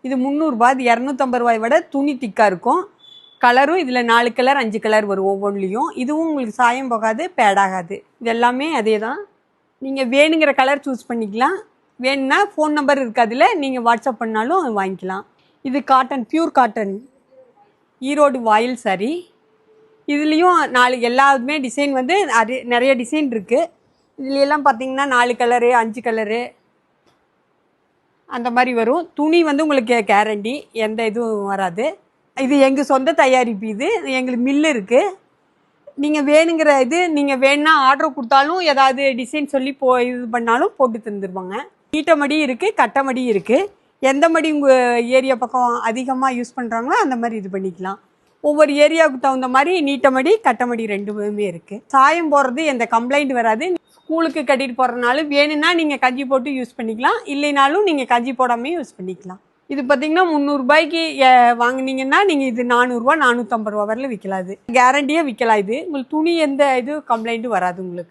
இது 300 இது 250 விட துணி திக்காக இருக்கும். கலரும் இதில் 4 கலர் 5 கலர் வரும் ஒவ்வொன்றிலையும். இதுவும் உங்களுக்கு சாயம் போகாது, பேடாகாது. இது எல்லாமே அதே தான். நீங்கள் வேணுங்கிற கலர் சூஸ் பண்ணிக்கலாம். வேணும்னா ஃபோன் நம்பர் இருக்குது, அதில் நீங்கள் வாட்ஸ்அப் பண்ணாலும் வாங்கிக்கலாம். இது காட்டன், பியூர் காட்டன், ஈரோடு வாயில் சாரி. இதுலேயும் 4 எல்லாமே டிசைன் வந்து நிறைய டிசைன் இருக்குது. இதுலையெல்லாம் பார்த்தீங்கன்னா 4 கலரு 5 கலரு அந்த மாதிரி வரும். துணி வந்து உங்களுக்கு கேரண்டி, எந்த இதுவும் வராது. இது எங்கள் சொந்த தயாரிப்பு. இது எங்களுக்கு மில்லு இருக்குது. நீங்கள் வேணுங்கிற இது நீங்கள் வேணுன்னா ஆர்டர் கொடுத்தாலும் ஏதாவது டிசைன் சொல்லி இது பண்ணாலும் போட்டு தந்துடுவாங்க. நீட்ட மடி இருக்குது, கட்ட மடி இருக்குது. எந்த மடி உங்கள் ஏரியா பக்கம் அதிகமாக யூஸ் பண்ணுறாங்களோ அந்த மாதிரி இது பண்ணிக்கலாம். ஒவ்வொரு ஏரியாவுக்கு தகுந்த மாதிரி நீட்ட மடி கட்ட மடி ரெண்டுமே இருக்குது. சாயம் போடுறது எந்த கம்ப்ளைண்ட் வராது. ஸ்கூலுக்கு கட்டிட்டு போகிறதுனாலும் வேணும்னா நீங்கள் கஞ்சி போட்டு யூஸ் பண்ணிக்கலாம், இல்லைனாலும் நீங்கள் கஞ்சி போடாமல் யூஸ் பண்ணிக்கலாம். இது பார்த்தீங்கன்னா 300 வாங்கினீங்கன்னா நீங்கள் இது 400 450 வரல விற்கலாம். இது கேரண்டியாக விற்கலாம். இது உங்களுக்கு துணி எந்த இது கம்ப்ளைண்ட்டும் வராது உங்களுக்கு.